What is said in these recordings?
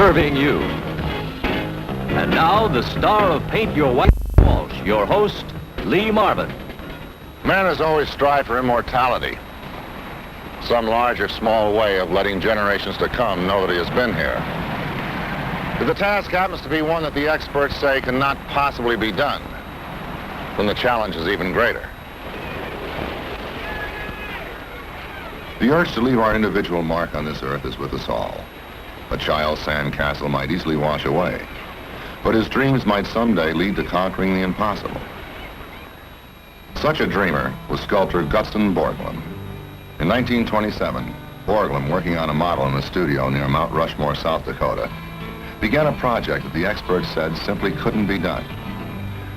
serving you. And now, the star of Paint Your White Walls, your host, Lee Marvin. Man has always strived for immortality. Some large or small way of letting generations to come know that he has been here. If the task happens to be one that the experts say cannot possibly be done, then the challenge is even greater. The urge to leave our individual mark on this earth is with us all. A child's sandcastle might easily wash away, but his dreams might someday lead to conquering the impossible. Such a dreamer was sculptor Gutzon Borglum. In 1927, Borglum, working on a model in a studio near Mount Rushmore, South Dakota, began a project that the experts said simply couldn't be done.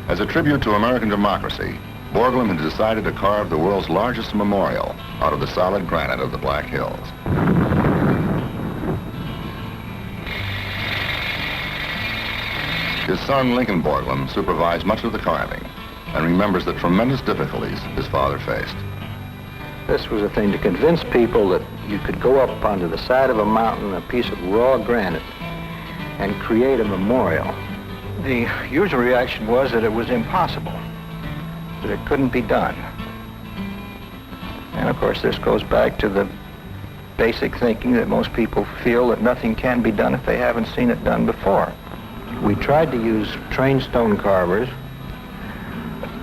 As a tribute to American democracy, Borglum had decided to carve the world's largest memorial out of the solid granite of the Black Hills. His son, Lincoln Borglum, supervised much of the carving and remembers the tremendous difficulties his father faced. This was a thing to convince people that you could go up onto the side of a mountain, a piece of raw granite, and create a memorial. The usual reaction was that it was impossible, that it couldn't be done. And of course, this goes back to the basic thinking that most people feel that nothing can be done if they haven't seen it done before. We tried to use trained stone carvers.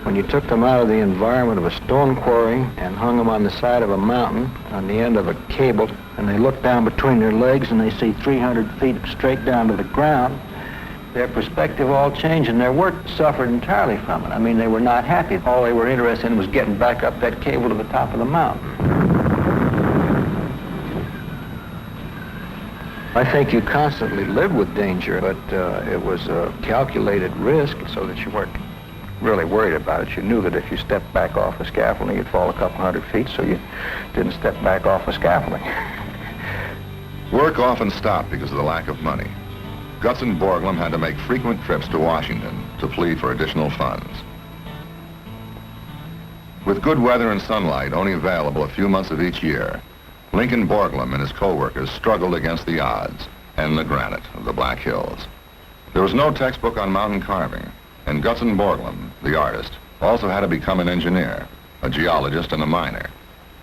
When you took them out of the environment of a stone quarry and hung them on the side of a mountain on the end of a cable, and they look down between their legs and they see 300 feet straight down to the ground, their perspective all changed and their work suffered entirely from it. I mean, they were not happy. All they were interested in was getting back up that cable to the top of the mountain. I think you constantly lived with danger, but it was a calculated risk so that you weren't really worried about it. You knew that if you stepped back off the scaffolding, you'd fall a couple hundred feet, so you didn't step back off the scaffolding. Work often stopped because of the lack of money. Gutzon Borglum had to make frequent trips to Washington to plead for additional funds. With good weather and sunlight only available a few months of each year, Lincoln Borglum and his co-workers struggled against the odds and the granite of the Black Hills. There was no textbook on mountain carving, and Gutzon Borglum, the artist, also had to become an engineer, a geologist, and a miner.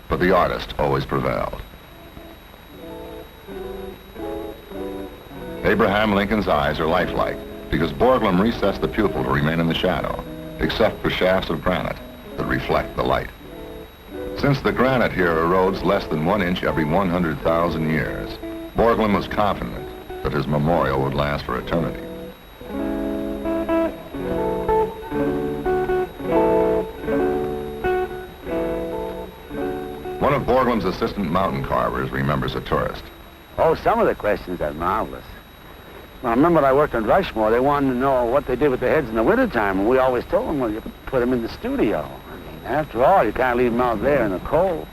But the artist always prevailed. Abraham Lincoln's eyes are lifelike because Borglum recessed the pupil to remain in the shadow, except for shafts of granite that reflect the light. Since the granite here erodes less than 1 inch every 100,000 years, Borglum was confident that his memorial would last for eternity. One of Borglum's assistant mountain carvers remembers a tourist. Oh, some of the questions are marvelous. Well, I remember when I worked on Rushmore, they wanted to know what they did with the heads in the wintertime, and we always told them, well, you could put them in the studio. I mean, after all, you can't leave them out there in the cold.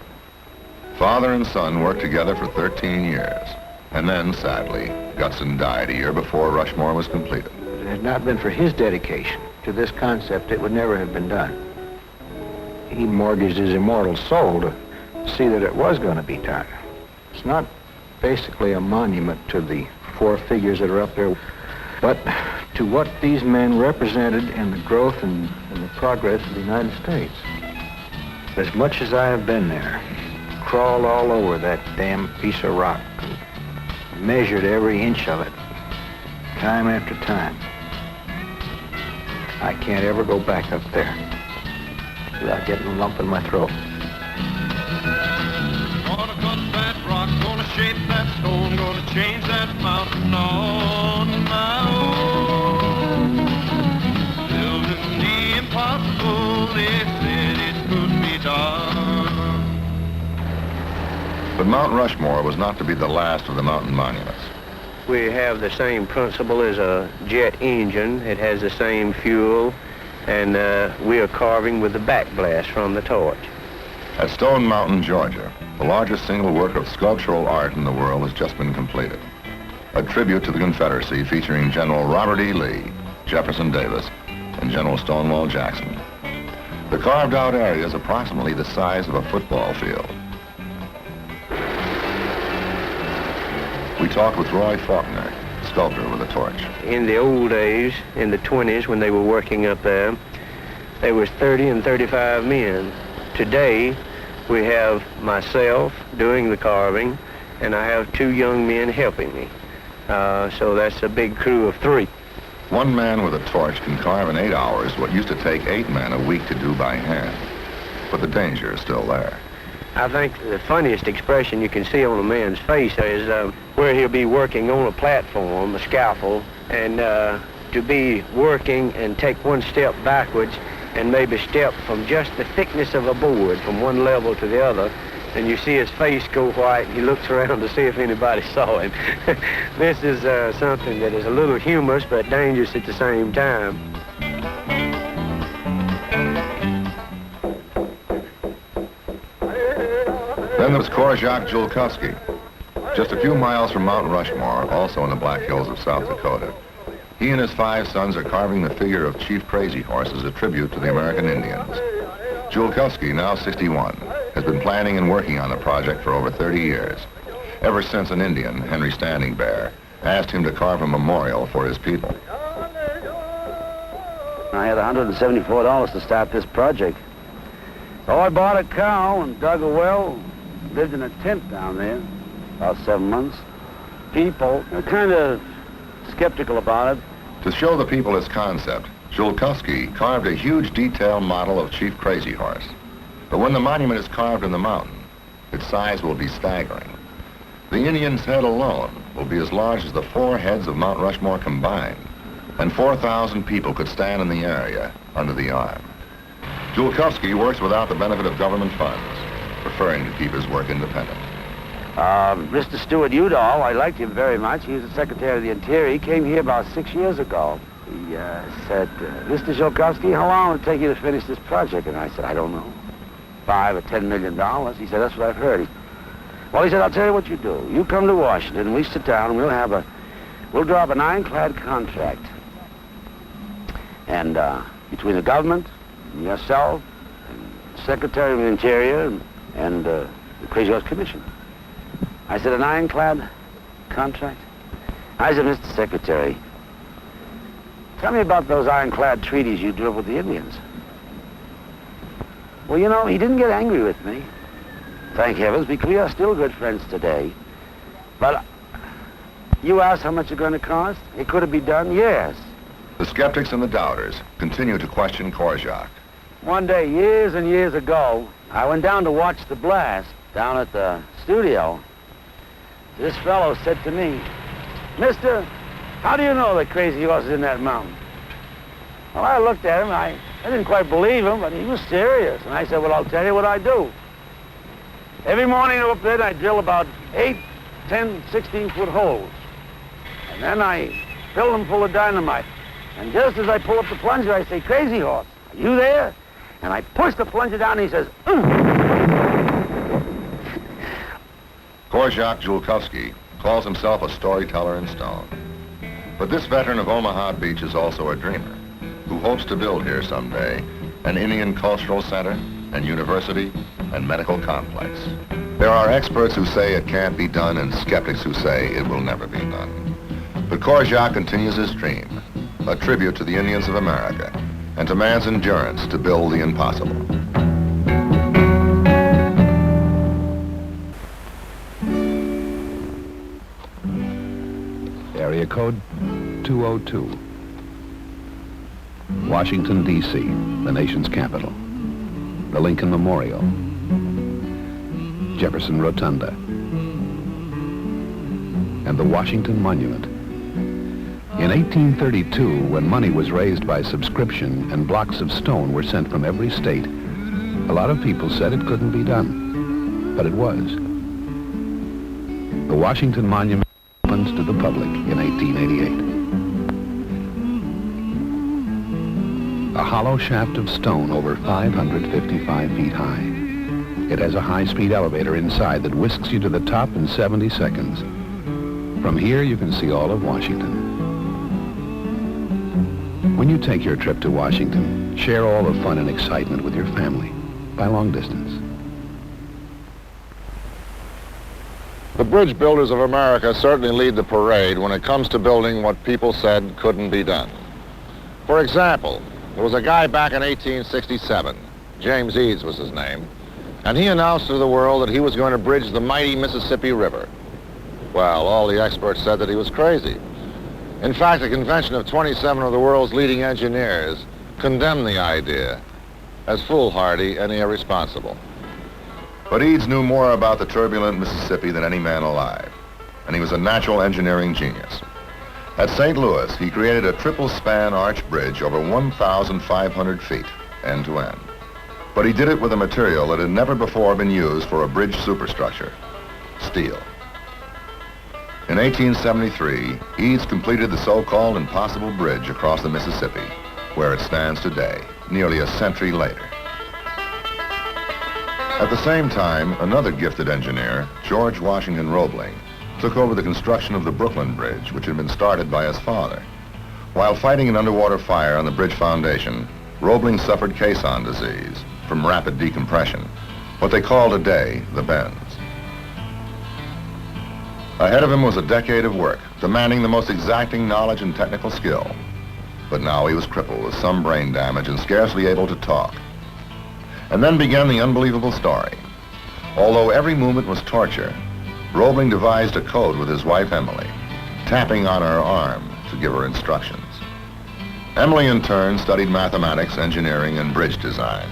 Father and son worked together for 13 years, and then, sadly, Gutzon died a year before Rushmore was completed. If it had not been for his dedication to this concept, it would never have been done. He mortgaged his immortal soul to see that it was going to be done. It's not basically a monument to the 4 figures that are up there, but to what these men represented in the growth and the progress of the United States. As much as I have been there, crawled all over that damn piece of rock, and measured every inch of it, time after time, I can't ever go back up there without getting a lump in my throat. Gonna cut that rock, gonna shape that stone, gonna change that mountain on my own. Building the impossible, they said it could be done. But Mount Rushmore was not to be the last of the mountain monuments. We have the same principle as a jet engine. It has the same fuel, and we are carving with the backblast from the torch. At Stone Mountain, Georgia, the largest single work of sculptural art in the world has just been completed. A tribute to the Confederacy featuring General Robert E. Lee, Jefferson Davis, and General Stonewall Jackson. The carved out area is approximately the size of a football field. We talked with Roy Faulkner, sculptor with a torch. In the old days, in the 20s, when they were working up there was 30 and 35 men. Today, we have myself doing the carving, and I have 2 young men helping me. So that's a big crew of 3. One man with a torch can carve in 8 hours what used to take 8 men a week to do by hand. But the danger is still there. I think the funniest expression you can see on a man's face is where he'll be working on a platform, a scaffold, and to be working and take one step backwards and maybe step from just the thickness of a board from one level to the other, and you see his face go white, and he looks around to see if anybody saw him. This is something that is a little humorous but dangerous at the same time. Then there was Korjak Julkovsky, just a few miles from Mount Rushmore, also in the Black Hills of South Dakota. He and his 5 sons are carving the figure of Chief Crazy Horse as a tribute to the American Indians. Julkovsky, now 61, has been planning and working on the project for over 30 years, ever since an Indian, Henry Standing Bear, asked him to carve a memorial for his people. I had $174 to start this project. So I bought a cow and dug a well, lived in a tent down there, about 7 months. People are kind of skeptical about it. To show the people his concept, Julkovsky carved a huge detail model of Chief Crazy Horse. But when the monument is carved in the mountain, its size will be staggering. The Indian's head alone will be as large as the 4 heads of Mount Rushmore combined, and 4,000 people could stand in the area under the arm. Julkovsky works without the benefit of government funds, preferring to keep his work independent. Mr. Stuart Udall, I liked him very much. He was the Secretary of the Interior. He came here about 6 years ago. He said, Mr. Julkovsky, how long will it take you to finish this project? And I said, I don't know, $5 or $10 million. He said, that's what I've heard. Well, he said, I'll tell you what you do. You come to Washington, we sit down, and we'll draw up an ironclad contract. And between the government, and yourself, and Secretary of the Interior, and the Crazy Horse Commission. I said, an ironclad contract? I said, Mr. Secretary, tell me about those ironclad treaties you drew with the Indians. Well, you know, he didn't get angry with me. Thank heavens, because we are still good friends today. But you asked how much it's going to cost? It could have been done? Yes. The skeptics and the doubters continue to question Korjak. One day, years and years ago, I went down to watch the blast down at the studio. This fellow said to me, Mister, how do you know that Crazy Horse is in that mountain? Well, I looked at him, I didn't quite believe him, but he was serious. And I said, well, I'll tell you what I do. Every morning up there, I drill about 8, 10, 16-foot holes. And then I fill them full of dynamite. And just as I pull up the plunger, I say, Crazy Horse, are you there? And I push the plunger down, and he says, Korjak Julkovsky calls himself a storyteller in stone. But this veteran of Omaha Beach is also a dreamer who hopes to build here someday an Indian cultural center and university and medical complex. There are experts who say it can't be done and skeptics who say it will never be done. But Korjak continues his dream, a tribute to the Indians of America and to man's endurance to build the impossible. Area code 202. Washington, D.C., the nation's capital. The Lincoln Memorial. Jefferson Rotunda. And the Washington Monument. In 1832, when money was raised by subscription and blocks of stone were sent from every state, a lot of people said it couldn't be done, but it was. The Washington Monument opens to the public in 1888. A hollow shaft of stone over 555 feet high. It has a high-speed elevator inside that whisks you to the top in 70 seconds. From here, you can see all of Washington. When you take your trip to Washington, share all the fun and excitement with your family by long distance. The bridge builders of America certainly lead the parade when it comes to building what people said couldn't be done. For example, there was a guy back in 1867, James Eads was his name, and he announced to the world that he was going to bridge the mighty Mississippi River. Well, all the experts said that he was crazy. In fact, a convention of 27 of the world's leading engineers condemned the idea as foolhardy and irresponsible. But Eads knew more about the turbulent Mississippi than any man alive, and he was a natural engineering genius. At St. Louis, he created a triple-span arch bridge over 1,500 feet, end to end. But he did it with a material that had never before been used for a bridge superstructure, steel. In 1873, Eads completed the so-called impossible bridge across the Mississippi, where it stands today, nearly a century later. At the same time, another gifted engineer, George Washington Roebling, took over the construction of the Brooklyn Bridge, which had been started by his father. While fighting an underwater fire on the bridge foundation, Roebling suffered caisson disease from rapid decompression, what they call today the bends. Ahead of him was a decade of work, demanding the most exacting knowledge and technical skill. But now he was crippled with some brain damage and scarcely able to talk. And then began the unbelievable story. Although every movement was torture, Roebling devised a code with his wife Emily, tapping on her arm to give her instructions. Emily, in turn, studied mathematics, engineering, and bridge design.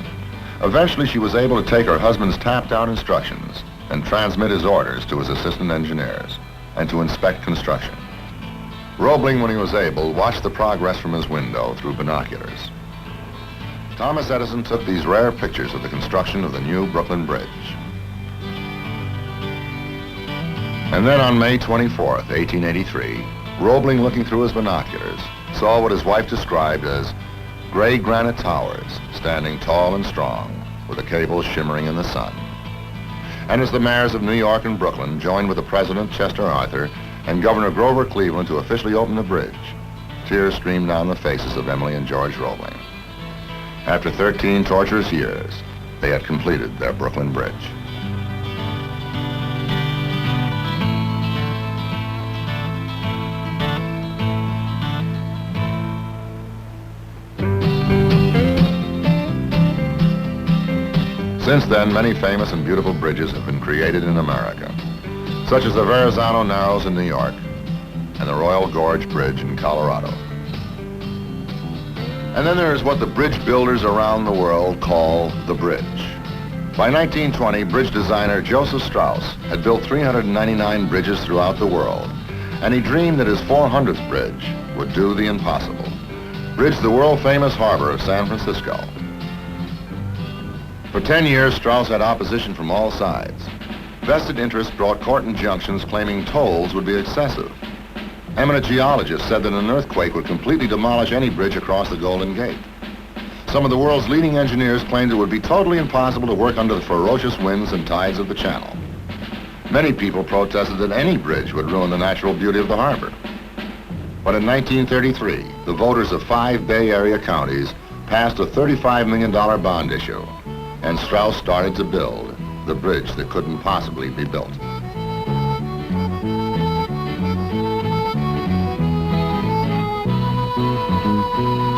Eventually, she was able to take her husband's tapped-out instructions and transmit his orders to his assistant engineers and to inspect construction. Roebling, when he was able, watched the progress from his window through binoculars. Thomas Edison took these rare pictures of the construction of the new Brooklyn Bridge. And then on May 24th, 1883, Roebling, looking through his binoculars, saw what his wife described as gray granite towers standing tall and strong with the cables shimmering in the sun. And as the mayors of New York and Brooklyn joined with the President, Chester Arthur, and Governor Grover Cleveland to officially open the bridge, tears streamed down the faces of Emily and George Roebling. After 13 torturous years, they had completed their Brooklyn Bridge. Since then, many famous and beautiful bridges have been created in America, such as the Verrazano Narrows in New York and the Royal Gorge Bridge in Colorado. And then there is what the bridge builders around the world call the bridge. By 1920, bridge designer Joseph Strauss had built 399 bridges throughout the world, and he dreamed that his 400th bridge would do the impossible, bridge the world-famous harbor of San Francisco. For 10 years, Strauss had opposition from all sides. Vested interests brought court injunctions claiming tolls would be excessive. Eminent geologists said that an earthquake would completely demolish any bridge across the Golden Gate. Some of the world's leading engineers claimed it would be totally impossible to work under the ferocious winds and tides of the channel. Many people protested that any bridge would ruin the natural beauty of the harbor. But in 1933, the voters of 5 Bay Area counties passed a $35 million bond issue, and Strauss started to build the bridge that couldn't possibly be built.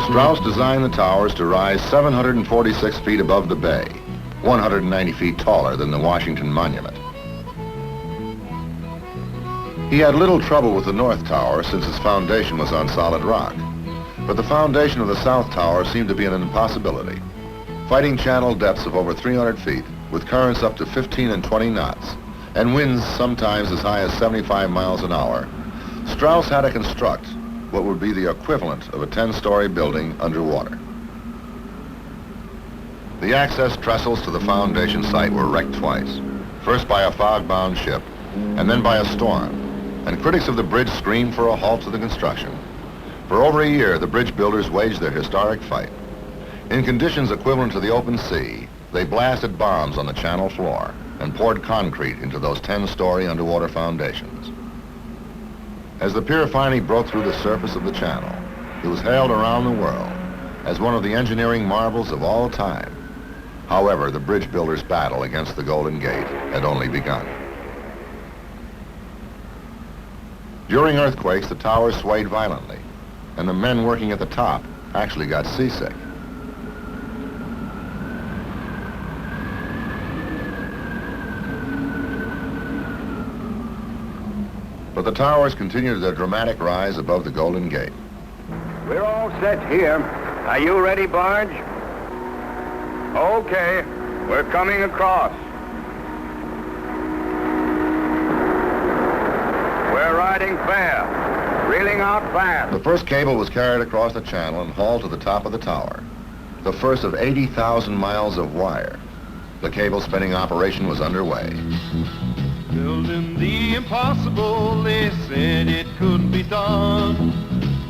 Strauss designed the towers to rise 746 feet above the bay, 190 feet taller than the Washington Monument. He had little trouble with the North Tower since its foundation was on solid rock, but the foundation of the South Tower seemed to be an impossibility. Fighting channel depths of over 300 feet, with currents up to 15 and 20 knots, and winds sometimes as high as 75 miles an hour, Strauss had to construct what would be the equivalent of a 10-story building underwater. The access trestles to the foundation site were wrecked twice, first by a fog-bound ship, and then by a storm, and critics of the bridge screamed for a halt to the construction. For over a year, the bridge builders waged their historic fight. In conditions equivalent to the open sea, they blasted bombs on the channel floor and poured concrete into those 10-story underwater foundations. As the pier finally broke through the surface of the channel, it was hailed around the world as one of the engineering marvels of all time. However, the bridge builders' battle against the Golden Gate had only begun. During earthquakes, the towers swayed violently, and the men working at the top actually got seasick. But the towers continued their dramatic rise above the Golden Gate. We're all set here. Are you ready, barge? Okay, we're coming across. We're riding fair, reeling out fast. The first cable was carried across the channel and hauled to the top of the tower. The first of 80,000 miles of wire. The cable spinning operation was underway. Building the impossible, they said it couldn't be done.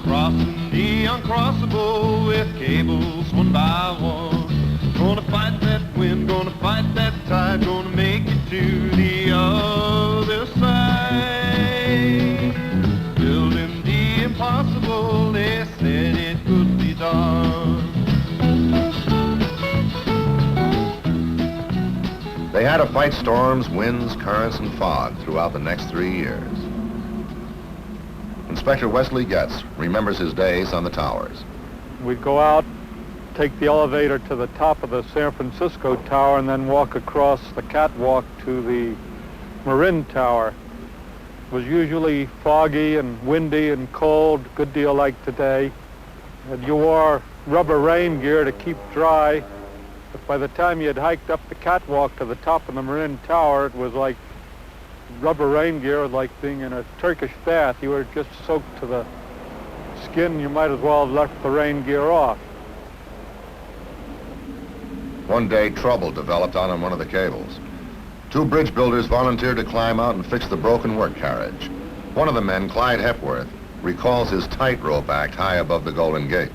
Crossing the uncrossable with cables one by one. Gonna fight that wind, gonna fight that tide, gonna make it to the other side. Building the impossible, they said it could be done. They had to fight storms, winds, currents, and fog throughout the next 3 years. Inspector Wesley Getz remembers his days on the towers. We'd go out, take the elevator to the top of the San Francisco Tower, and then walk across the catwalk to the Marin Tower. It was usually foggy and windy and cold, a good deal like today. And you wore rubber rain gear to keep dry. But by the time you had hiked up the catwalk to the top of the Marin Tower, it was like rubber rain gear, like being in a Turkish bath. You were just soaked to the skin. You might as well have left the rain gear off. One day, trouble developed on one of the cables. 2 bridge builders volunteered to climb out and fix the broken work carriage. One of the men, Clyde Hepworth, recalls his tightrope act high above the Golden Gate.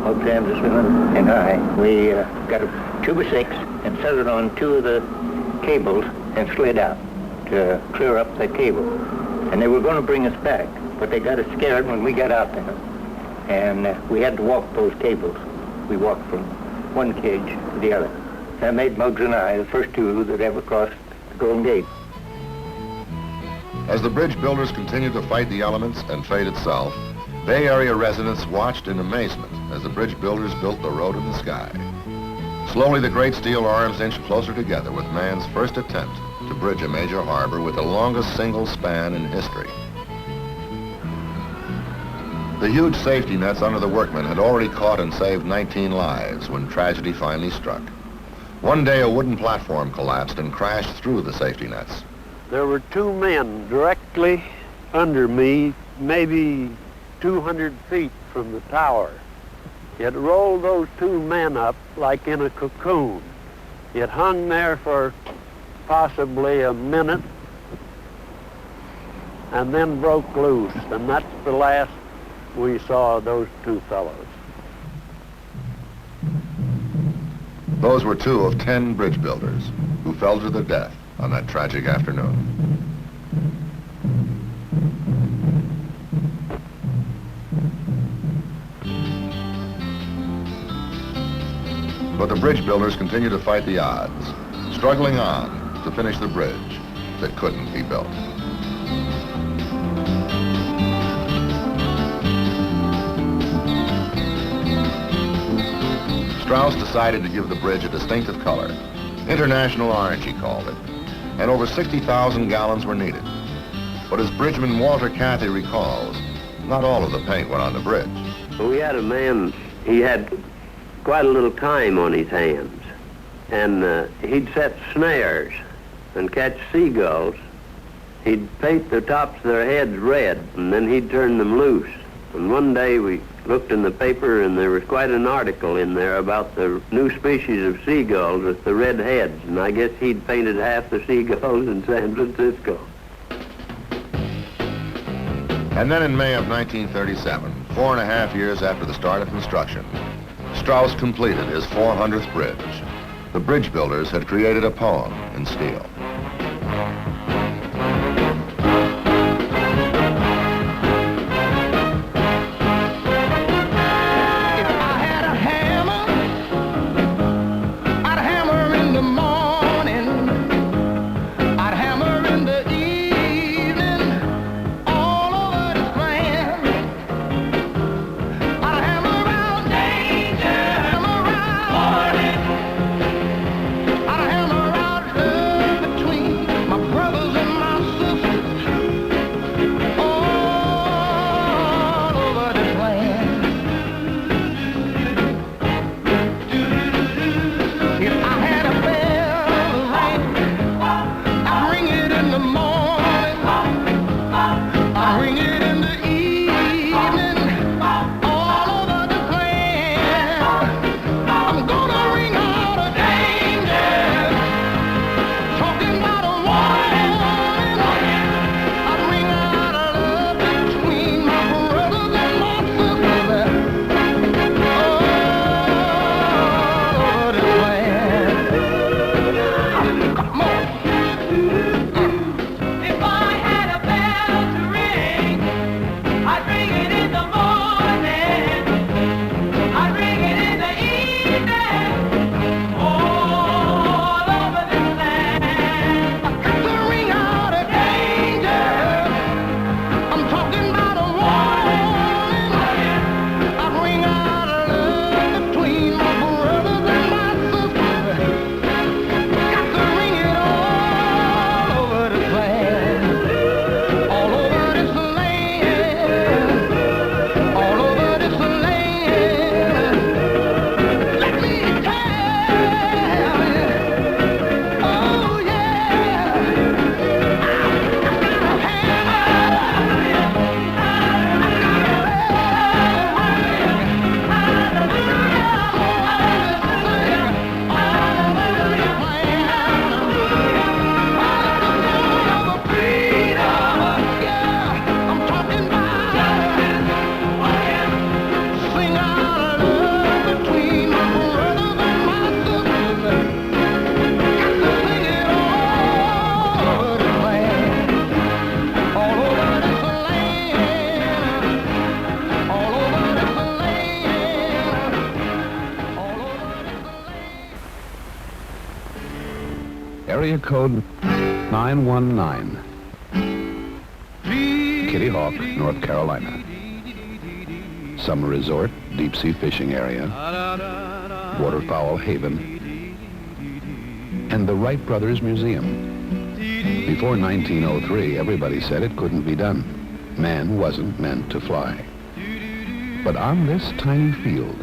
Hope Anderson and I, we got a tube of 6 and set it on 2 of the cables and slid out to clear up the cable. And they were going to bring us back, but they got us scared when we got out there. And we had to walk those cables. We walked from one cage to the other. That made Muggs and I the first 2 that ever crossed the Golden Gate. As the bridge builders continued to fight the elements and fate itself, Bay Area residents watched in amazement as the bridge builders built the road in the sky. Slowly, the great steel arms inched closer together with man's first attempt to bridge a major harbor with the longest single span in history. The huge safety nets under the workmen had already caught and saved 19 lives when tragedy finally struck. One day, a wooden platform collapsed and crashed through the safety nets. There were 2 men directly under me, maybe 200 feet from the tower. It rolled those 2 men up like in a cocoon. It hung there for possibly a minute and then broke loose, and that's the last we saw of those 2 fellows. Those were 2 of 10 bridge builders who fell to their death on that tragic afternoon. But the bridge builders continued to fight the odds, struggling on to finish the bridge that couldn't be built. Strauss decided to give the bridge a distinctive color. International orange, he called it. And over 60,000 gallons were needed. But as bridgeman Walter Cathy recalls, not all of the paint went on the bridge. We had a man, he had quite a little time on his hands. And he'd set snares and catch seagulls. He'd paint the tops of their heads red, and then he'd turn them loose. And one day we looked in the paper, and there was quite an article in there about the new species of seagulls with the red heads, and I guess he'd painted half the seagulls in San Francisco. And then in May of 1937, 4.5 years after the start of construction, Strauss completed his 400th bridge. The bridge builders had created a poem in steel. All Area code 919. Kitty Hawk, North Carolina. Summer resort, deep sea fishing area, waterfowl haven, and the Wright Brothers Museum. Before 1903, everybody said it couldn't be done. Man wasn't meant to fly. But on this tiny field,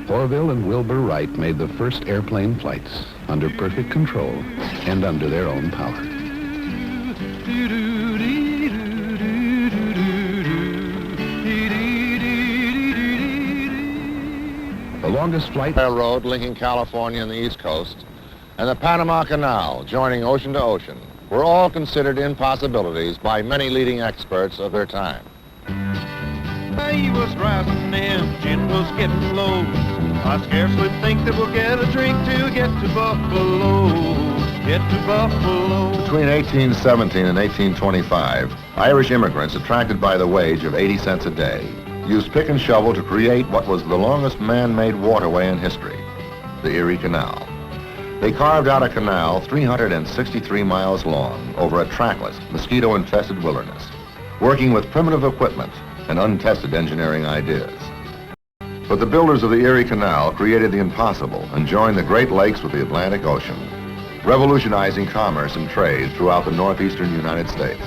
Orville and Wilbur Wright made the first airplane flights under perfect control and under their own power. The longest flight... Railroad linking California and the East Coast, and the Panama Canal joining ocean to ocean were all considered impossibilities by many leading experts of their time. He was rising, the engine was getting low. I scarcely think that we'll get a drink till we get to Buffalo. Get to Buffalo. Between 1817 and 1825, Irish immigrants, attracted by the wage of 80 cents a day, used pick and shovel to create what was the longest man-made waterway in history, the Erie Canal. They carved out a canal 363 miles long over a trackless, mosquito-infested wilderness, working with primitive equipment and untested engineering ideas. But the builders of the Erie Canal created the impossible and joined the Great Lakes with the Atlantic Ocean, revolutionizing commerce and trade throughout the northeastern United States.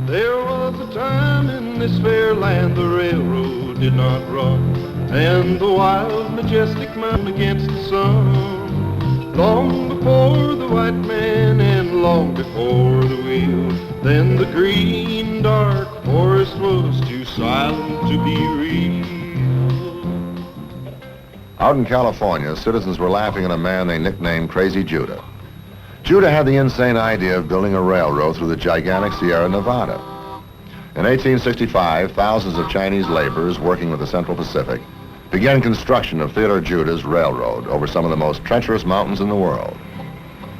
There was a time in this fair land the railroad did not run, and the wild, majestic mountain against the sun. Long before the white man and long before the wheel, then the green, dark forest was too silent to be real. Out in California, citizens were laughing at a man they nicknamed Crazy Judah. Judah had the insane idea of building a railroad through the gigantic Sierra Nevada. In 1865, thousands of Chinese laborers working with the Central Pacific began construction of Theodore Judah's railroad over some of the most treacherous mountains in the world.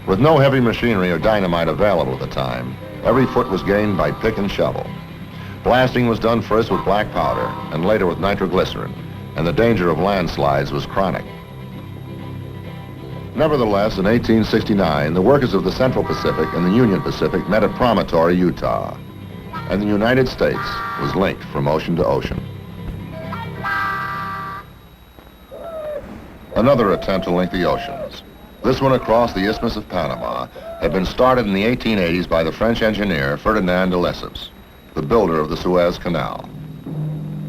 With no heavy machinery or dynamite available at the time, every foot was gained by pick and shovel. Blasting was done first with black powder and later with nitroglycerin, and the danger of landslides was chronic. Nevertheless, in 1869, the workers of the Central Pacific and the Union Pacific met at Promontory, Utah, and the United States was linked from ocean to ocean. Another attempt to link the oceans, this one across the Isthmus of Panama, had been started in the 1880s by the French engineer Ferdinand de Lesseps, the builder of the Suez Canal.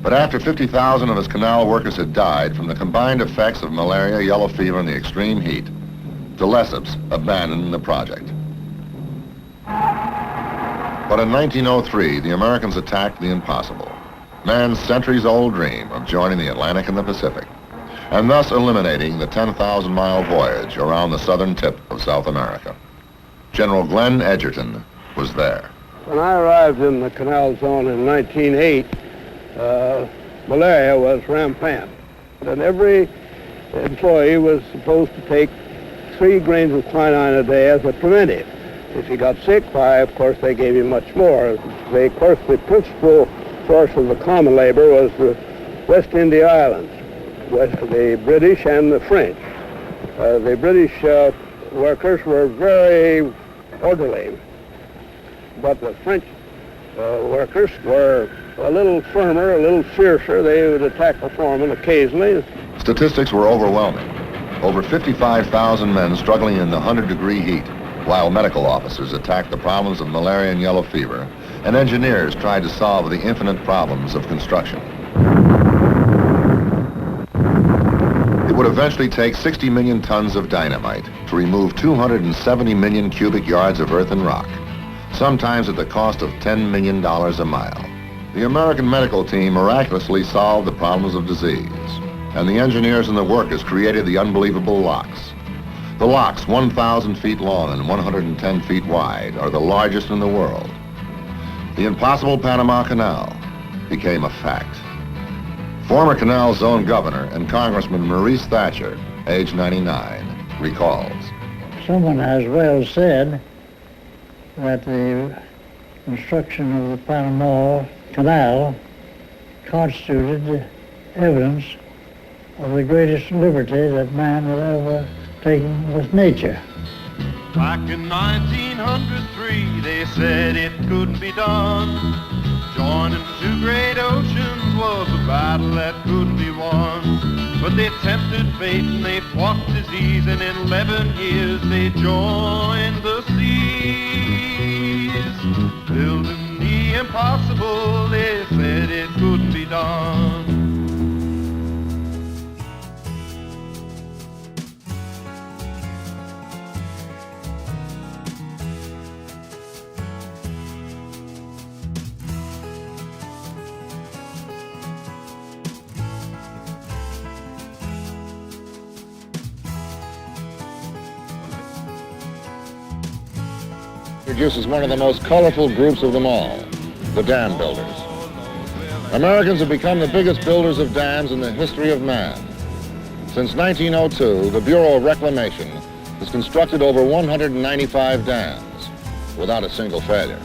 But after 50,000 of his canal workers had died from the combined effects of malaria, yellow fever, and the extreme heat, de Lesseps abandoned the project. But in 1903, the Americans attacked the impossible, man's centuries-old dream of joining the Atlantic and the Pacific, and thus eliminating the 10,000-mile voyage around the southern tip of South America. General Glenn Edgerton was there. When I arrived in the Canal Zone in 1908, malaria was rampant, and every employee was supposed to take 3 grains of quinine a day as a preventive. If he got sick, why, of course, they gave him much more. Of course, the principal source of the common labor was the West India Islands, the British and the French. The British workers were very orderly, but the French workers were a little firmer, a little fiercer. They would attack the foreman occasionally. Statistics were overwhelming. Over 55,000 men struggling in the 100-degree heat, while medical officers attacked the problems of malaria and yellow fever, and engineers tried to solve the infinite problems of construction. It would eventually take 60 million tons of dynamite to remove 270 million cubic yards of earth and rock, sometimes at the cost of $10 million a mile. The American medical team miraculously solved the problems of disease, and the engineers and the workers created the unbelievable locks. The locks, 1,000 feet long and 110 feet wide, are the largest in the world. The impossible Panama Canal became a fact. Former Canal Zone Governor and Congressman Maurice Thatcher, age 99, recalls. Someone has well said that the construction of the Panama Canal constituted evidence of the greatest liberty that man would ever taken with nature. Back in 1903, they said it couldn't be done. Joining two great oceans was a battle that couldn't be won. But they tempted fate and they fought disease, and in 11 years they joined the seas. Building the impossible, they said it couldn't be done. Produces one of the most colorful groups of them all, the dam builders. Americans have become the biggest builders of dams in the history of man. Since 1902, the Bureau of Reclamation has constructed over 195 dams without a single failure.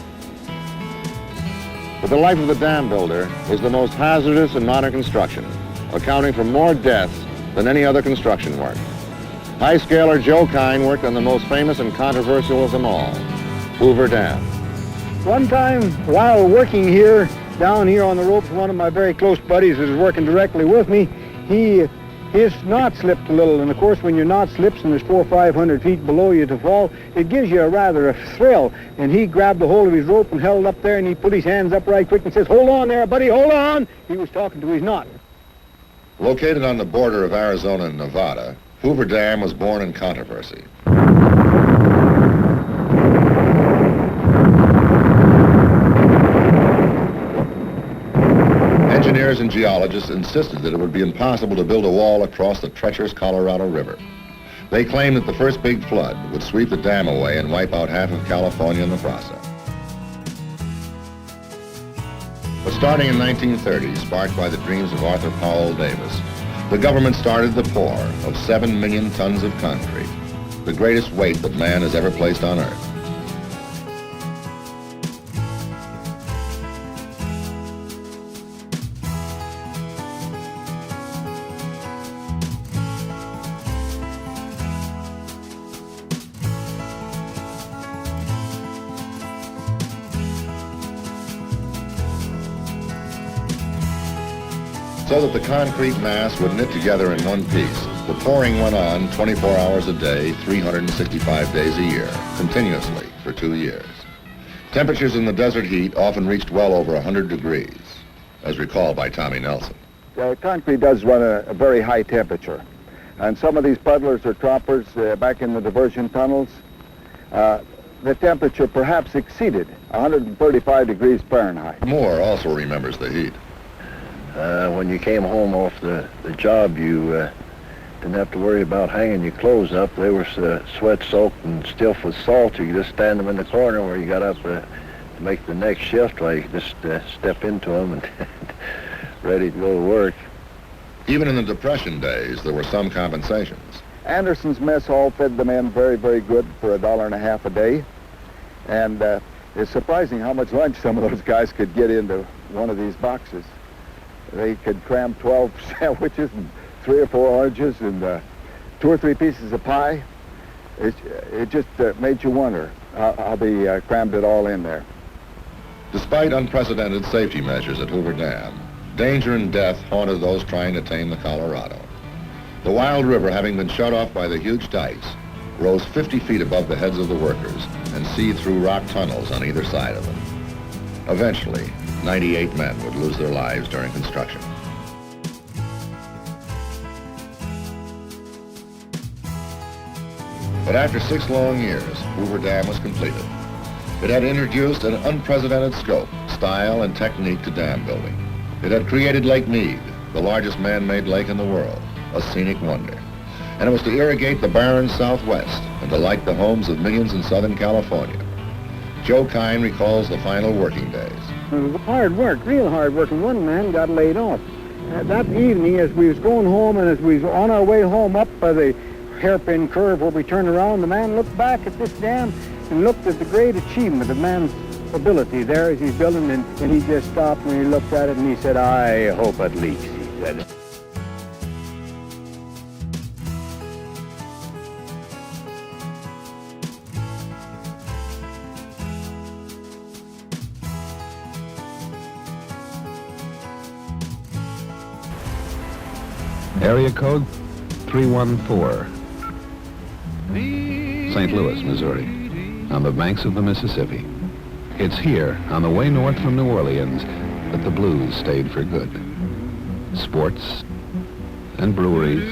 But the life of the dam builder is the most hazardous in modern construction, accounting for more deaths than any other construction work. High scaler Joe Kine worked on the most famous and controversial of them all, Hoover Dam. One time while working here, down here on the ropes, one of my very close buddies who was working directly with me, his knot slipped a little, and of course when your knot slips and there's 400 or 500 feet below you to fall, it gives you a rather a thrill. And he grabbed the hold of his rope and held it up there, and he put his hands up right quick and says, "Hold on there, buddy, hold on." He was talking to his knot. Located on the border of Arizona and Nevada, Hoover Dam was born in controversy. Engineers and geologists insisted that it would be impossible to build a wall across the treacherous Colorado River. They claimed that the first big flood would sweep the dam away and wipe out half of California in the process. But starting in 1930, sparked by the dreams of Arthur Powell Davis, the government started the pour of 7 million tons of concrete, the greatest weight that man has ever placed on Earth. So that the concrete mass would knit together in one piece, the pouring went on 24 hours a day, 365 days a year, continuously for 2 years. Temperatures in the desert heat often reached well over 100 degrees, as recalled by Tommy Nelson. Concrete does run a very high temperature. And some of these puddlers or troppers back in the diversion tunnels, the temperature perhaps exceeded 135 degrees Fahrenheit. Moore also remembers the heat. When you came home off the job, you didn't have to worry about hanging your clothes up. They were sweat-soaked and stiff with salt. You could just stand them in the corner where you got up to make the next shift, while you could just step into them and ready to go to work. Even in the Depression days, there were some compensations. Anderson's mess hall fed the men very, very good for $1.50 a day. And it's surprising how much lunch some of those guys could get into one of these boxes. They could cram 12 sandwiches and 3 or 4 oranges and 2 or 3 pieces of pie. It just made you wonder how they crammed it all in there. Despite unprecedented safety measures at Hoover Dam, danger and death haunted those trying to tame the Colorado. The wild river, having been shut off by the huge dikes, rose 50 feet above the heads of the workers and seethed through rock tunnels on either side of them. Eventually, 98 men would lose their lives during construction. But after 6 long years, Hoover Dam was completed. It had introduced an unprecedented scope, style, and technique to dam building. It had created Lake Mead, the largest man-made lake in the world, a scenic wonder. And it was to irrigate the barren Southwest and to light the homes of millions in Southern California. Joe Kine recalls the final working days. It was hard work, real hard work, and one man got laid off. That evening, as we was going home and as we was on our way home up by the hairpin curve where we turned around, the man looked back at this dam and looked at the great achievement of man's ability there as he's building, and he just stopped and he looked at it and he said, "I hope it leaks," he said. Area code 314. St. Louis, Missouri, on the banks of the Mississippi. It's here, on the way north from New Orleans, that the blues stayed for good. Sports and breweries,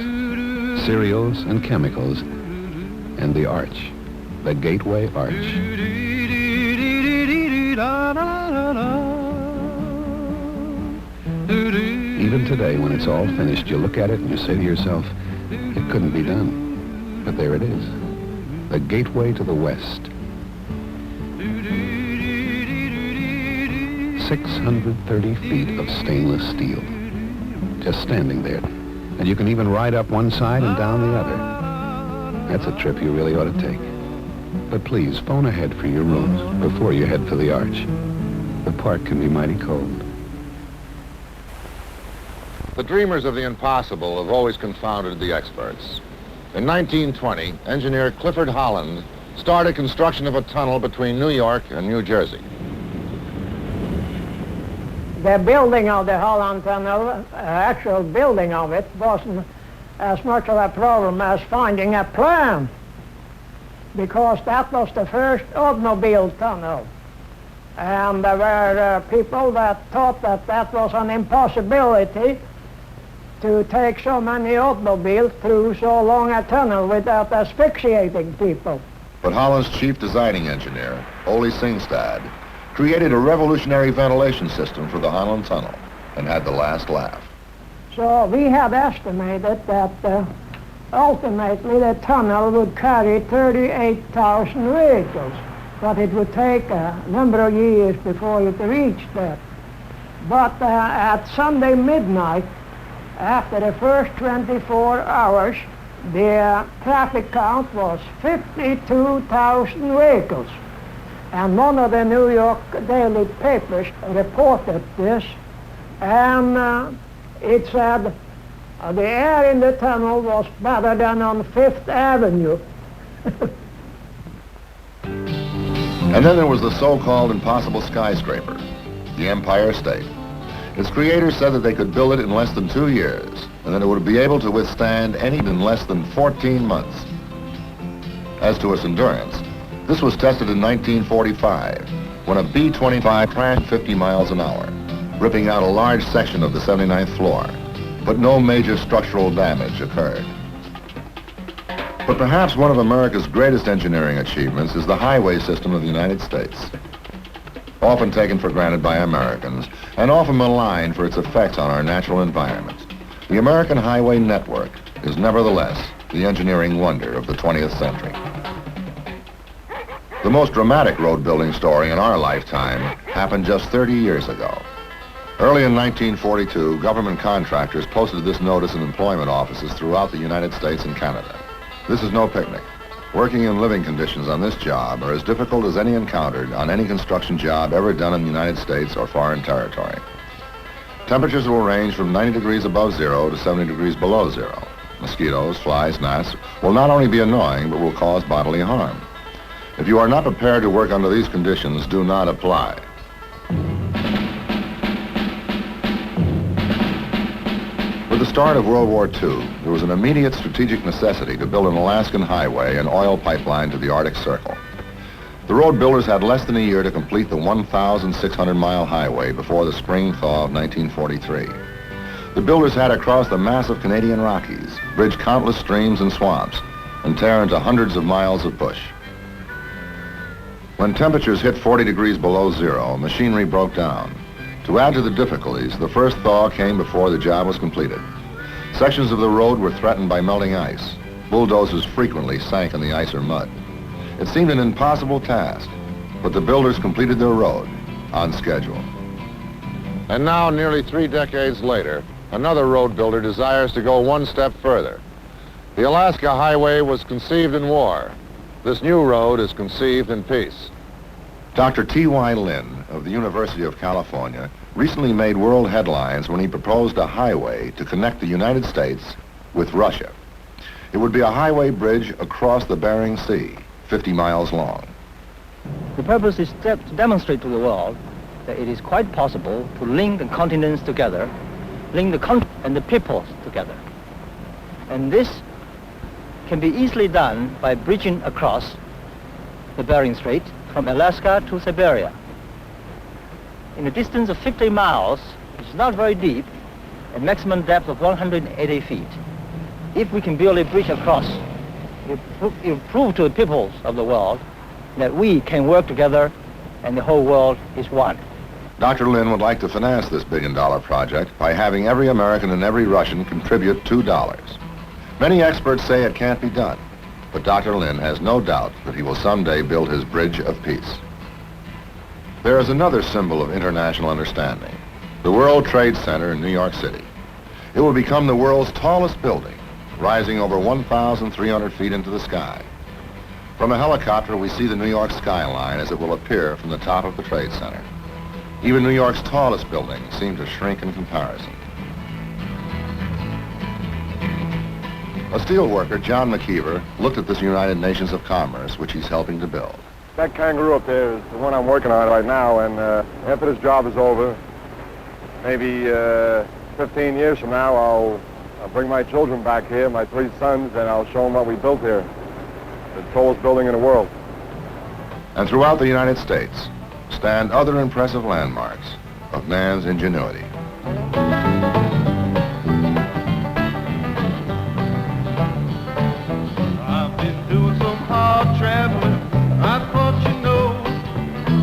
cereals and chemicals, and the arch, the Gateway Arch. Even today, when it's all finished, you look at it and you say to yourself, it couldn't be done. But there it is, the gateway to the West. 630 feet of stainless steel, just standing there. And you can even ride up one side and down the other. That's a trip you really ought to take. But please, phone ahead for your rooms before you head for the arch. The park can be mighty cold. The dreamers of the impossible have always confounded the experts. In 1920, engineer Clifford Holland started construction of a tunnel between New York and New Jersey. The building of the Holland Tunnel, actual building of it, wasn't as much of a problem as finding a plan, because that was the first automobile tunnel. And there were people that thought that that was an impossibility to take so many automobiles through so long a tunnel without asphyxiating people. But Holland's chief designing engineer, Ole Singstad, created a revolutionary ventilation system for the Holland Tunnel and had the last laugh. So we had estimated that ultimately the tunnel would carry 38,000 vehicles, but it would take a number of years before it reached that. But at Sunday midnight, after the first 24 hours, the traffic count was 52,000 vehicles. And one of the New York daily papers reported this, and it said the air in the tunnel was better than on Fifth Avenue. And then there was the so-called impossible skyscraper, the Empire State. Its creators said that they could build it in less than 2 years, and that it would be able to withstand any in less than 14 months. As to its endurance, this was tested in 1945, when a B-25 crashed 50 miles an hour, ripping out a large section of the 79th floor, but no major structural damage occurred. But perhaps one of America's greatest engineering achievements is the highway system of the United States. Often taken for granted by Americans, and often maligned for its effects on our natural environment, the American highway network is nevertheless the engineering wonder of the 20th century. The most dramatic road building story in our lifetime happened just 30 years ago. Early in 1942, government contractors posted this notice in employment offices throughout the United States and Canada. This is no picnic. Working and living conditions on this job are as difficult as any encountered on any construction job ever done in the United States or foreign territory. Temperatures will range from 90 degrees above zero to 70 degrees below zero. Mosquitoes, flies, gnats will not only be annoying, but will cause bodily harm. If you are not prepared to work under these conditions, do not apply. With the start of World War II, there was an immediate strategic necessity to build an Alaskan highway and oil pipeline to the Arctic Circle. The road builders had less than a year to complete the 1,600-mile highway before the spring thaw of 1943. The builders had to cross the massive Canadian Rockies, bridge countless streams and swamps, and tear into hundreds of miles of bush. When temperatures hit 40 degrees below zero, machinery broke down. To add to the difficulties, the first thaw came before the job was completed. Sections of the road were threatened by melting ice. Bulldozers frequently sank in the ice or mud. It seemed an impossible task, but the builders completed their road on schedule. And now, nearly 3 decades later, another road builder desires to go one step further. The Alaska Highway was conceived in war. This new road is conceived in peace. Dr. T.Y. Lin of the University of California recently made world headlines when he proposed a highway to connect the United States with Russia. It would be a highway bridge across the Bering Sea, 50 miles long. The purpose is to demonstrate to the world that it is quite possible to link the continents together, link the continent and the peoples together. And this can be easily done by bridging across the Bering Strait from Alaska to Siberia. In a distance of 50 miles, which is not very deep, a maximum depth of 180 feet. If we can build a bridge across, it will prove to the peoples of the world that we can work together and the whole world is one. Dr. Lin would like to finance this billion-dollar project by having every American and every Russian contribute $2. Many experts say it can't be done, but Dr. Lin has no doubt that he will someday build his bridge of peace. There is another symbol of international understanding, the World Trade Center in New York City. It will become the world's tallest building, rising over 1,300 feet into the sky. From a helicopter, we see the New York skyline as it will appear from the top of the Trade Center. Even New York's tallest buildings seem to shrink in comparison. A steel worker, John McKeever, looked at this United Nations of Commerce, which he's helping to build. That kangaroo up there is the one I'm working on right now, and after this job is over, maybe 15 years from now, I'll bring my children back here, my 3 sons, and I'll show them what we built here. The tallest building in the world. And throughout the United States stand other impressive landmarks of man's ingenuity. I've been doing some hard traveling, I thought you know.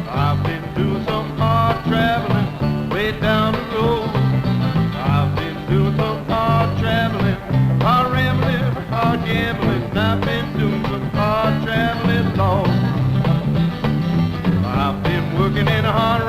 I've been doing some hard traveling, way down the road. I've been doing some hard traveling, hard rambling, hard gambling. I've been doing some hard traveling, Lord. I've been working in a hard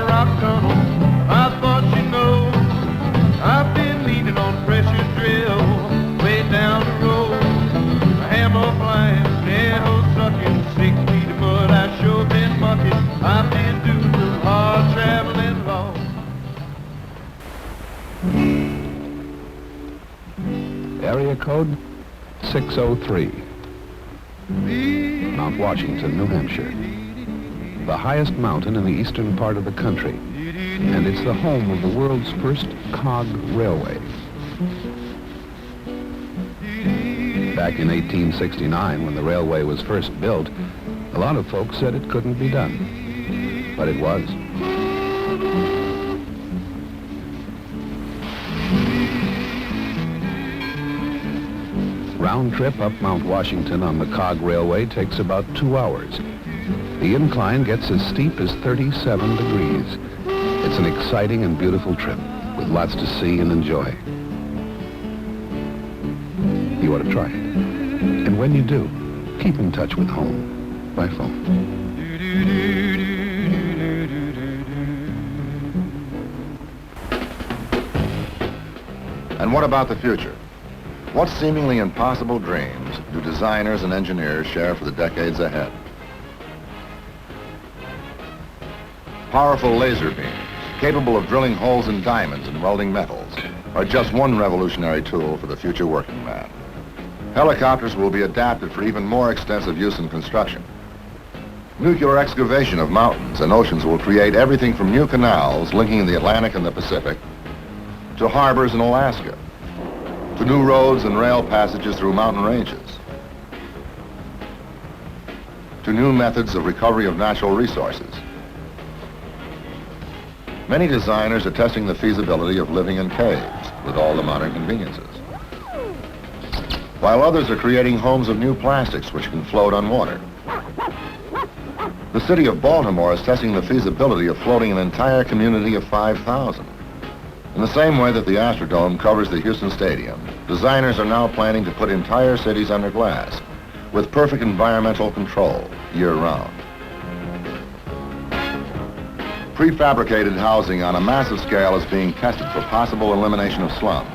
rock tunnel, I thought you know. I've been leaning on a pressure drill, way down the road. A hammer flying, arrow sucking, 6 feet of mud, I sure been mucking. I've been doing some hard traveling, Lord. Area code 603. Mount Washington, New Hampshire. The highest mountain in the eastern part of the country. And it's the home of the world's first cog railway. Back in 1869, when the railway was first built, a lot of folks said it couldn't be done. But it was. Round trip up Mount Washington on the cog railway takes about 2 hours. The incline gets as steep as 37 degrees. It's an exciting and beautiful trip with lots to see and enjoy. You ought to try it. And when you do, keep in touch with home by phone. And what about the future? What seemingly impossible dreams do designers and engineers share for the decades ahead? Powerful laser beams, capable of drilling holes in diamonds and welding metals, are just one revolutionary tool for the future working man. Helicopters will be adapted for even more extensive use in construction. Nuclear excavation of mountains and oceans will create everything from new canals linking the Atlantic and the Pacific, to harbors in Alaska, to new roads and rail passages through mountain ranges, to new methods of recovery of natural resources. Many designers are testing the feasibility of living in caves with all the modern conveniences, while others are creating homes of new plastics which can float on water. The city of Baltimore is testing the feasibility of floating an entire community of 5,000. In the same way that the Astrodome covers the Houston Stadium, designers are now planning to put entire cities under glass with perfect environmental control year-round. Prefabricated housing on a massive scale is being tested for possible elimination of slums,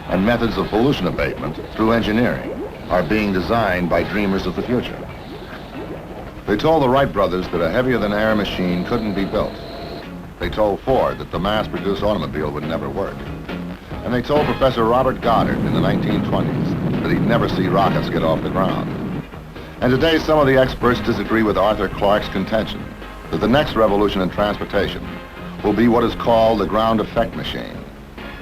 and methods of pollution abatement through engineering are being designed by dreamers of the future. They told the Wright brothers that a heavier-than-air machine couldn't be built. They told Ford that the mass-produced automobile would never work. And they told Professor Robert Goddard in the 1920s that he'd never see rockets get off the ground. And today, some of the experts disagree with Arthur Clarke's contention that the next revolution in transportation will be what is called the ground effect machine,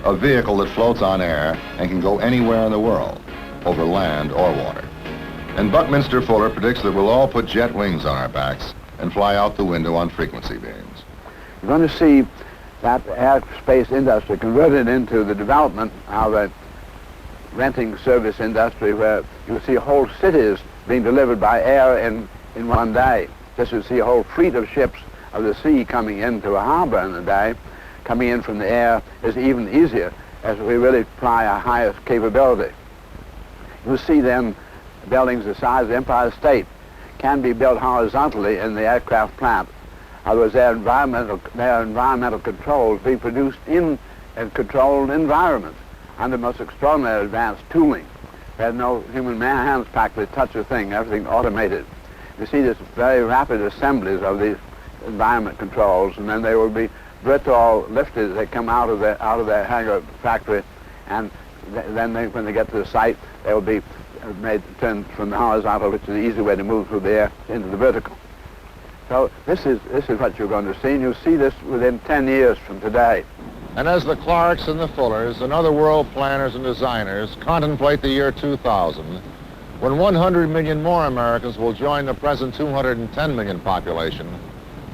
a vehicle that floats on air and can go anywhere in the world, over land or water. And Buckminster Fuller predicts that we'll all put jet wings on our backs and fly out the window on frequency beams. You're going to see that aerospace industry converted into the development of a renting service industry where you'll see whole cities being delivered by air in one day. Just to see a whole fleet of ships of the sea coming into a harbor in a day, coming in from the air is even easier as we really apply our highest capability. You'll see then buildings the size of the Empire State can be built horizontally in the aircraft plant. In other words, their environmental controls be produced in a controlled environment under most extraordinary advanced tooling. There's no human hands practically touch a thing, everything automated. You see this very rapid assemblies of these environment controls, and then they will be Britol lifted as they come out of their hangar factory, and then when they get to the site, they will be turned from the horizontal, which is the easy way to move through the air, into the vertical. So this is what you're going to see, and you'll see this within 10 years from today. And as the Clarks and the Fullers and other world planners and designers contemplate the year 2000, when 100 million more Americans will join the present 210 million population,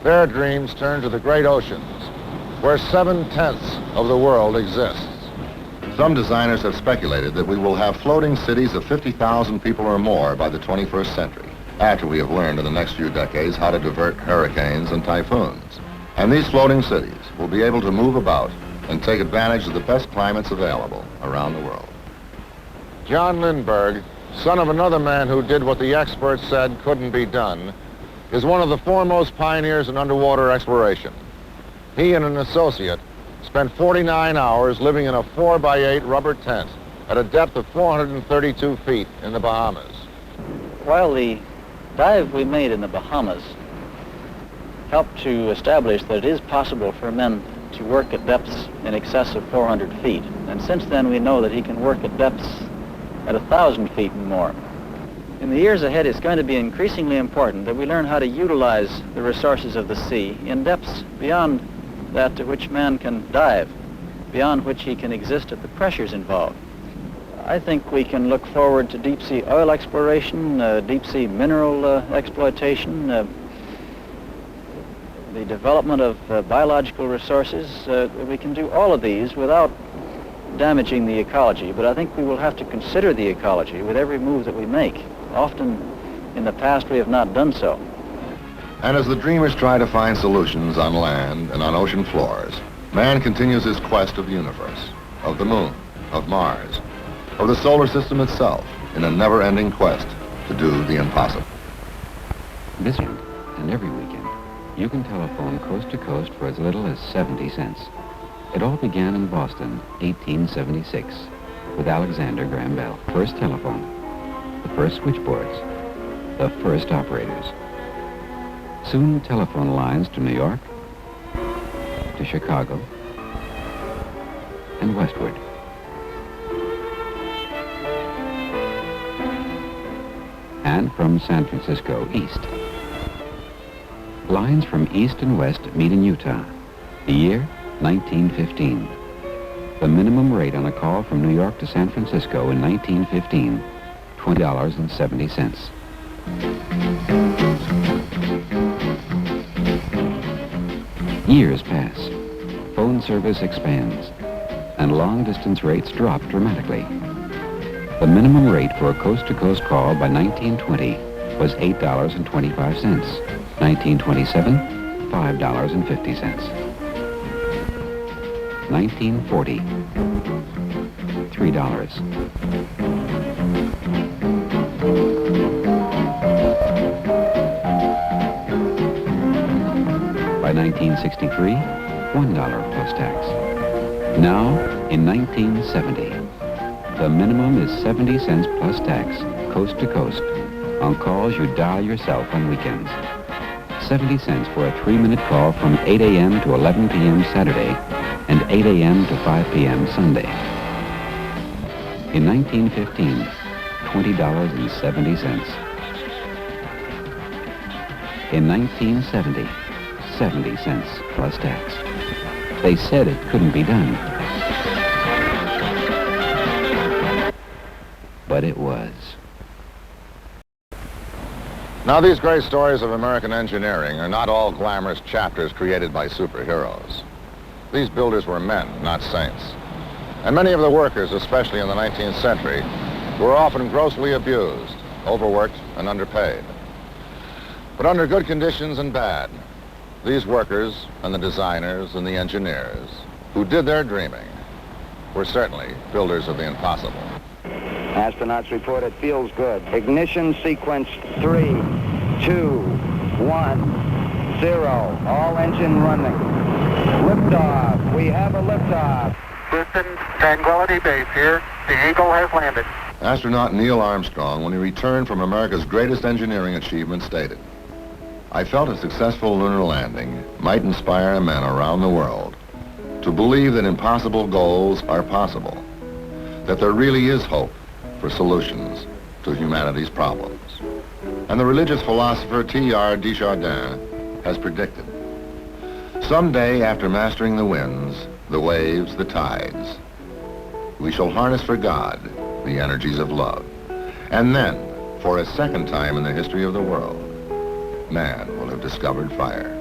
their dreams turn to the great oceans, where 7/10 of the world exists. Some designers have speculated that we will have floating cities of 50,000 people or more by the 21st century, after we have learned in the next few decades how to divert hurricanes and typhoons. And these floating cities will be able to move about and take advantage of the best climates available around the world. John Lindbergh, son of another man who did what the experts said couldn't be done, is one of the foremost pioneers in underwater exploration. He and an associate spent 49 hours living in a 4x8 rubber tent at a depth of 432 feet in the Bahamas. While the dive we made in the Bahamas helped to establish that it is possible for men to work at depths in excess of 400 feet, and since then we know that he can work at depths at 1,000 feet and more. In the years ahead, it's going to be increasingly important that we learn how to utilize the resources of the sea in depths beyond that to which man can dive, beyond which he can exist at the pressures involved. I think we can look forward to deep-sea oil exploration, deep-sea mineral exploitation, the development of biological resources. We can do all of these without damaging the ecology, but I think we will have to consider the ecology with every move that we make. Often in the past we have not done so. And as the dreamers try to find solutions on land and on ocean floors, man continues his quest of the universe, of the moon, of Mars, of the solar system itself, in a never-ending quest to do the impossible. This weekend and every weekend, you can telephone coast to coast for as little as 70 cents. It all began in Boston, 1876, with Alexander Graham Bell. First telephone, the first switchboards, the first operators. Soon telephone lines to New York, to to Chicago and westward. And from San Francisco east. Lines from east and west meet in Utah. The year, 1915. The minimum rate on a call from New York to San Francisco in 1915, $20.70. Years pass. Phone service expands, and long-distance rates drop dramatically. The minimum rate for a coast-to-coast call by 1920 was $8.25. 1927, $5.50. 1940, $3. By 1963, $1 plus tax. Now, in 1970, the minimum is 70 cents plus tax, coast to coast, on calls you dial yourself on weekends. 70 cents for a 3-minute call from 8 a.m. to 11 p.m. Saturday and 8 a.m. to 5 p.m. Sunday. In 1915, $20.70. In 1970, 70 cents plus tax. They said it couldn't be done. But it was. Now, these great stories of American engineering are not all glamorous chapters created by superheroes. These builders were men, not saints. And many of the workers, especially in the 19th century, were often grossly abused, overworked, and underpaid. But under good conditions and bad, these workers and the designers and the engineers who did their dreaming were certainly builders of the impossible. Astronauts report it feels good. Ignition sequence 3, 2, 1, 0. All engine running. Liftoff. We have a liftoff. Houston, Tranquility Base here. The Eagle has landed. Astronaut Neil Armstrong, when he returned from America's greatest engineering achievement, stated, "I felt a successful lunar landing might inspire men around the world to believe that impossible goals are possible, that there really is hope for solutions to humanity's problems." And the religious philosopher T.R. Desjardins has predicted, "Someday, after mastering the winds, the waves, the tides, we shall harness for God the energies of love. And then, for a second time in the history of the world, man will have discovered fire."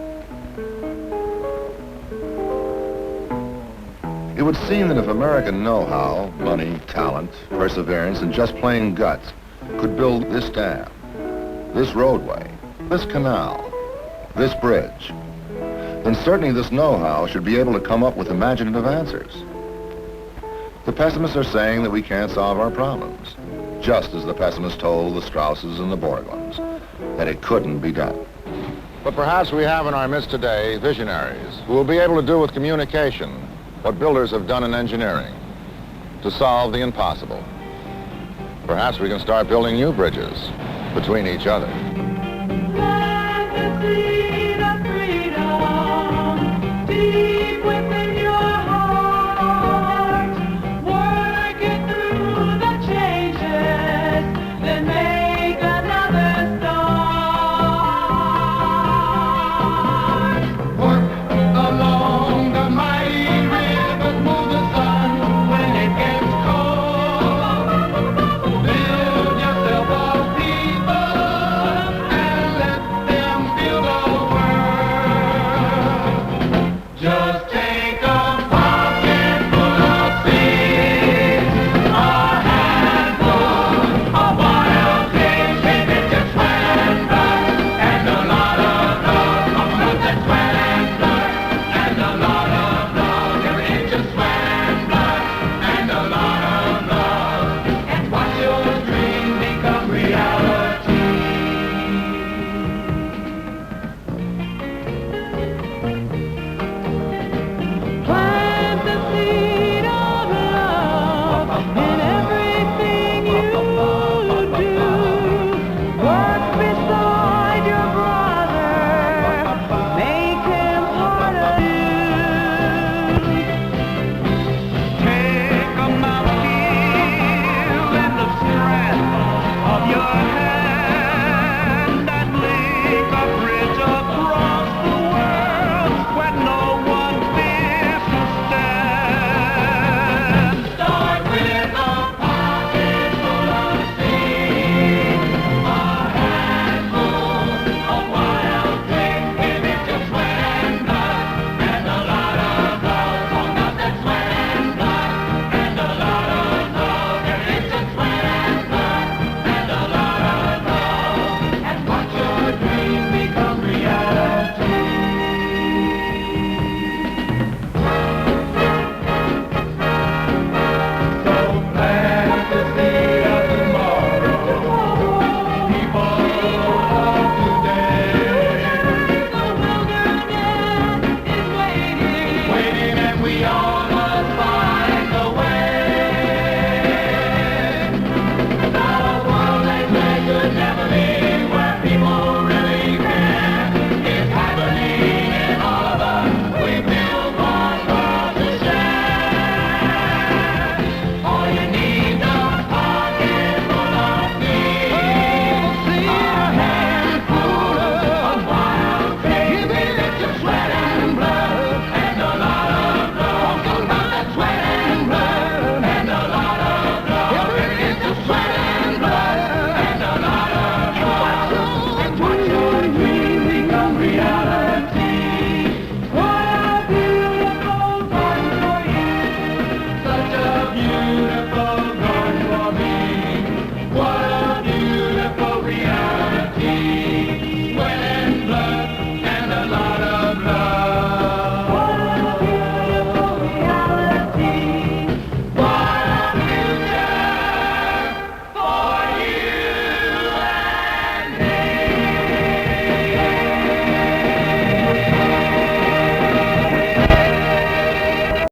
It would seem that if American know-how, money, talent, perseverance, and just plain guts could build this dam, this roadway, this canal, this bridge, then certainly this know-how should be able to come up with imaginative answers. The pessimists are saying that we can't solve our problems, just as the pessimists told the Strausses and the Borglums that it couldn't be done. But perhaps we have in our midst today visionaries who will be able to do with communication what builders have done in engineering to solve the impossible. Perhaps we can start building new bridges between each other.